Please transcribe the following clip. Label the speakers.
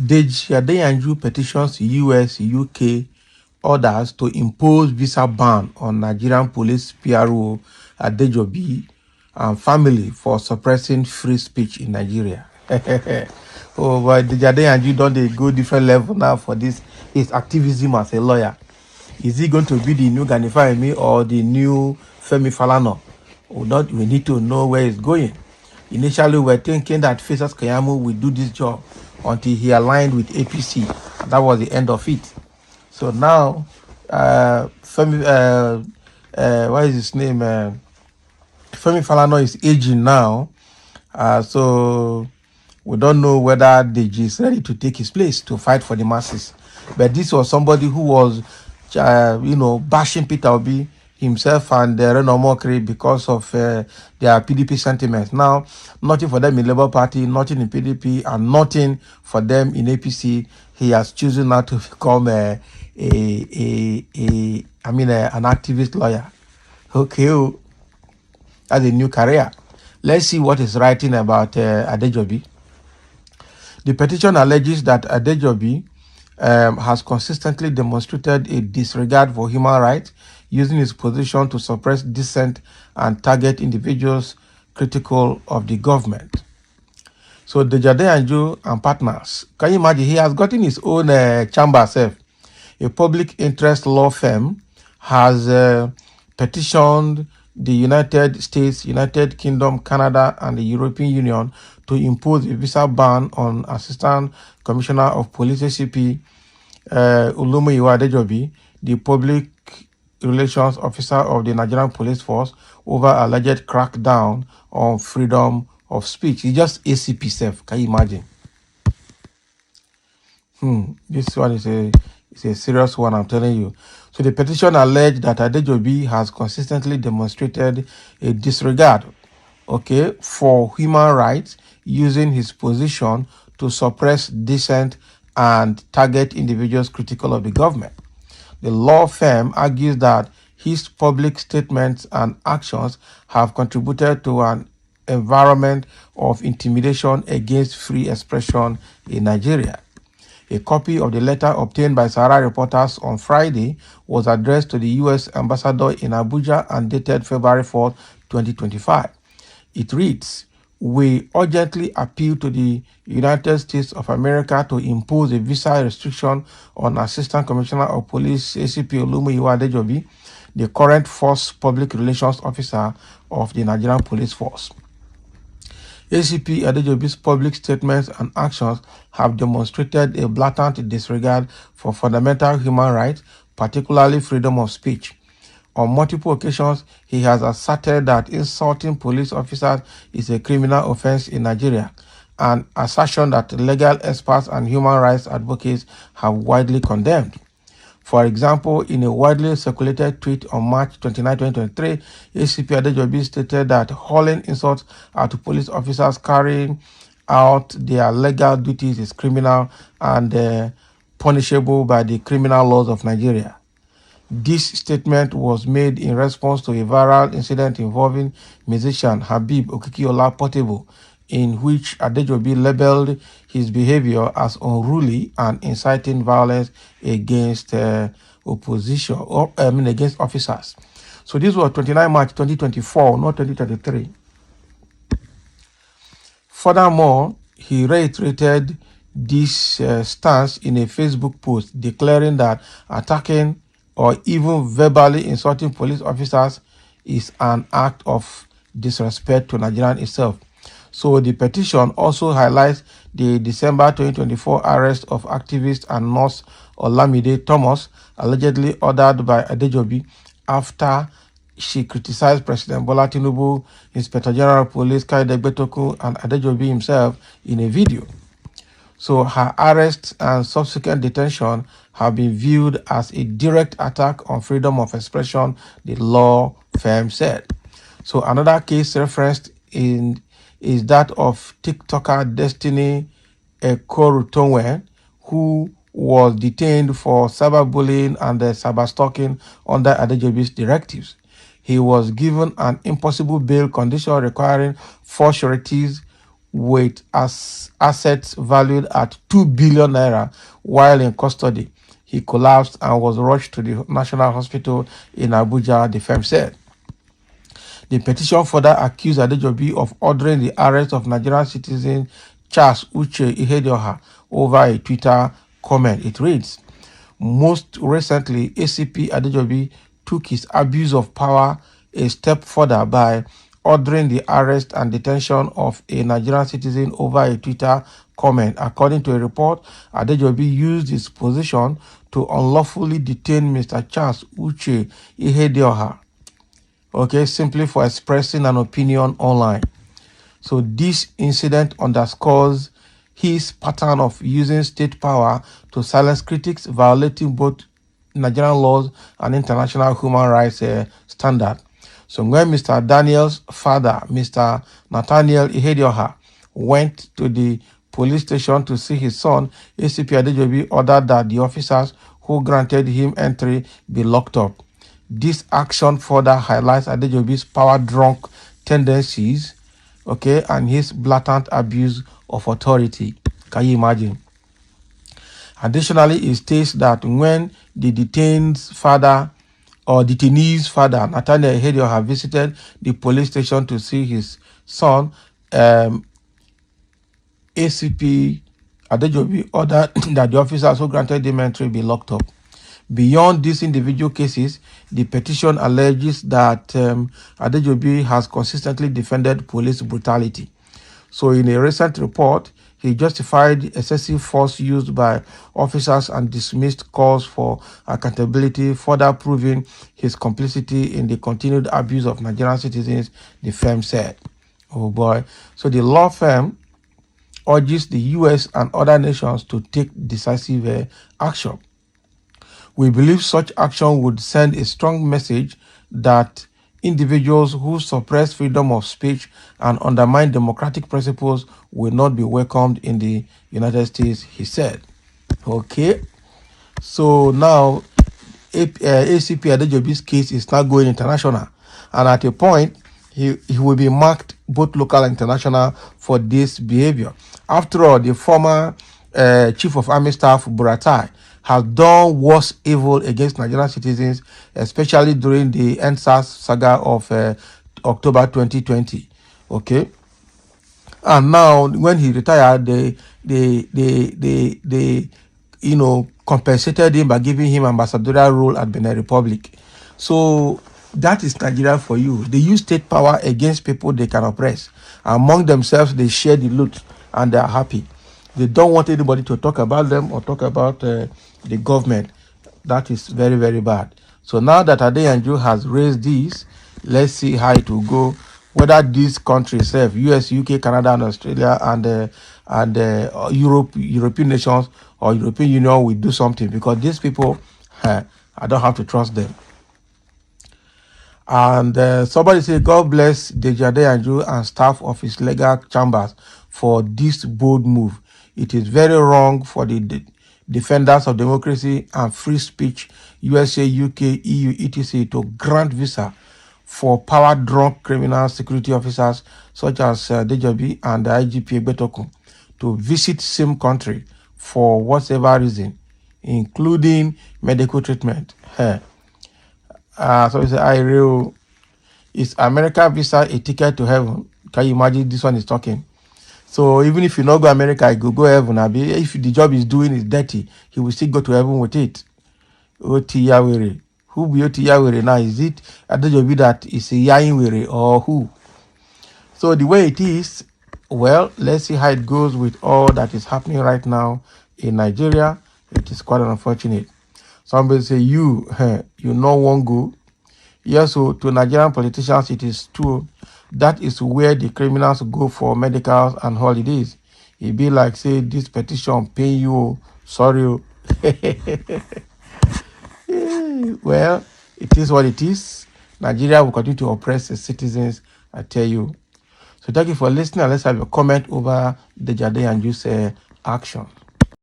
Speaker 1: Deji Adejobi petitions US, UK, others to impose visa ban on Nigerian police Ppro Adejobi and family for suppressing free speech in Nigeria. Oh, but Deji Adejobi don't go different level now for this. His activism as a lawyer. Is he going to be the new Gani Fawehinmi or the new Femi Falana? We need to know where it's going. Initially, we were thinking that Festus Keyamo will do this job until he aligned with APC. That was the end of it. So now, Femi, what is his name? Femi Falana is aging now. So we don't know whether Deji is ready to take his place to fight for the masses. But this was somebody who was, bashing Peter Obi himself and Reno Mokri because of their PDP sentiments. Now, nothing for them in Labour Party, nothing in PDP, and nothing for them in APC. He has chosen now to become an activist lawyer. Okay, that's a new career. Let's see what is writing about Adejobi. The petition alleges that Adejobi has consistently demonstrated a disregard for human rights, using his position to suppress dissent and target individuals critical of the government. So Deji Adejobi and partners, can you imagine? He has gotten his own chamber self. A public interest law firm has petitioned the United States, United Kingdom, Canada, and the European Union to impose a visa ban on Assistant Commissioner of Police ACP Olumoyiwa Adejobi, the public relations officer of the Nigerian Police Force, over alleged crackdown on freedom of speech. It's just ACP self. Can you imagine? This one is a serious one, I'm telling you. So the petition alleged that Adejobi has consistently demonstrated a disregard, for human rights, using his position to suppress dissent and target individuals critical of the government. The law firm argues that his public statements and actions have contributed to an environment of intimidation against free expression in Nigeria. A copy of the letter obtained by Sahara reporters on Friday was addressed to the U.S. ambassador in Abuja and dated February 4, 2025. It reads, "We urgently appeal to the United States of America to impose a visa restriction on Assistant Commissioner of Police ACP Olumoyiwa Adejobi, the current Force Public Relations Officer of the Nigerian Police Force. ACP Adejobi's public statements and actions have demonstrated a blatant disregard for fundamental human rights, particularly freedom of speech. On multiple occasions, he has asserted that insulting police officers is a criminal offense in Nigeria, an assertion that legal experts and human rights advocates have widely condemned. For example, in a widely circulated tweet on March 29, 2023, ACP Adejobi stated that hurling insults at police officers carrying out their legal duties is criminal and punishable by the criminal laws of Nigeria. This statement was made in response to a viral incident involving musician Habib Okikiola Portable, in which Adejobi labeled his behavior as unruly and inciting violence against against officers. So this was 29 March 2024, not 2023. Furthermore, he reiterated this stance in a Facebook post, declaring that attacking or even verbally insulting police officers is an act of disrespect to Nigeria itself. So the petition also highlights the December 2024 arrest of activist and nurse Olamide Thomas, allegedly ordered by Adejobi after she criticized President Bola Tinubu, Inspector General of Police Kaide Gbetoku, and Adejobi himself in a video. So her arrest and subsequent detention have been viewed as a direct attack on freedom of expression, the law firm said. So another case referenced is that of TikToker Destiny Ekorutonwe, who was detained for cyberbullying and cyberstalking under Adejobi's directives. He was given an impossible bail condition requiring 4 sureties, with assets valued at 2 billion naira while in custody. He collapsed and was rushed to the National Hospital in Abuja, the firm said. The petition further accused Adejobi of ordering the arrest of Nigerian citizen Charles Uche Ihedioha over a Twitter comment. It reads, most recently, ACP Adejobi took his abuse of power a step further by ordering the arrest and detention of a Nigerian citizen over a Twitter comment. According to a report, Adejobi used his position to unlawfully detain Mr. Charles Uche Ihedioha, simply for expressing an opinion online. So this incident underscores his pattern of using state power to silence critics, violating both Nigerian laws and international human rights standards. So when Mr. Daniel's father, Mr. Nathaniel Ihedioha, went to the police station to see his son, ACP Adejobi ordered that the officers who granted him entry be locked up. This action further highlights Adejobi's power-drunk tendencies, and his blatant abuse of authority. Can you imagine? Additionally, it states that when the detainee's father, Nathaniel Ihedioha, visited the police station to see his son, ACP Adejobi ordered that the officers who granted him entry be locked up. Beyond these individual cases, the petition alleges that Adejobi has consistently defended police brutality. So in a recent report, he justified excessive force used by officers and dismissed calls for accountability, further proving his complicity in the continued abuse of Nigerian citizens, the firm said. Oh boy. So the law firm urges the US and other nations to take decisive action. We believe such action would send a strong message that individuals who suppress freedom of speech and undermine democratic principles will not be welcomed in the United States, he said. So now ACP Adejobi's case is now going international. And at a point, he will be marked both local and international for this behavior. After all, the former Chief of Army Staff, Buratai, has done worse evil against Nigerian citizens, especially during the NSAS saga of October 2020. And now when he retired, they compensated him by giving him ambassadorial role at Benin Republic. So that is Nigeria for you. They use state power against people they can oppress. Among themselves, they share the loot and they are happy. They don't want anybody to talk about them or talk about the government. That is very, very bad. So now that Adeyanju has raised this, let's see how it will go. Whether these countries, US, UK, Canada, and Australia, and European nations or European Union will do something, because these people, I don't have to trust them. And somebody said, God bless Deji Adeyanju and staff of his legal chambers for this bold move. It is very wrong for the defenders of democracy and free speech, USA, UK, EU, etc., to grant visa for power-drunk criminal security officers such as Adejobi and the IGP Egbetokun to visit same country for whatever reason, including medical treatment. So he said, is America visa a ticket to heaven? Can you imagine? This one is talking. So even if you not go America, you go heaven. If the job is doing is dirty, he will still go to heaven with it. Otiyawere. Who be Otiyawere now? Is it Adejobi that is a Yainwere or who? So the way it is, well, let's see how it goes with all that is happening right now in Nigeria. It is quite unfortunate. Somebody say, you know one go. Yes, so to Nigerian politicians, it is true. That is where the criminals go for medicals and holidays. It be like, say, this petition pay you, sorry. Well, it is what it is. Nigeria will continue to oppress its citizens, I tell you. So thank you for listening. Let's have a comment over Deji Adeyanju's action.